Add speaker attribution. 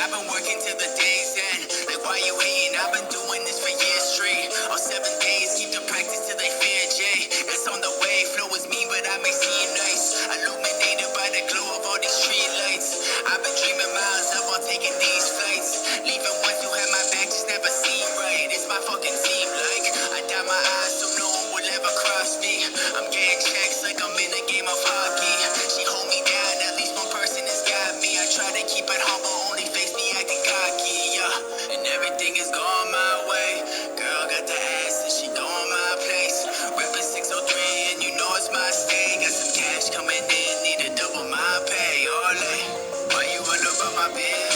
Speaker 1: I've been working till the day's end. Like, why you hating? I've been doing this for years straight. On 7 days, keep the practice till they fear Jay. That's on the way. Flow is mean, but I may seem nice. Illuminated by the glow of all these street lights. I've been dreaming miles up while taking these flights. Leaving ones who had my back just never seem right. It's my fucking team, like I dot my eyes so no one will ever cross me. I'm getting checks like I'm in a game of hockey. She hold me down, at least one person has got me. I try to keep it humble, only face me acting cocky, yeah. And everything is going my way. Girl got the ass and she going my place. Reppin' 603 and you know it's my stay. Got some cash coming in, need to double my pay. Ole, why you all about my bill?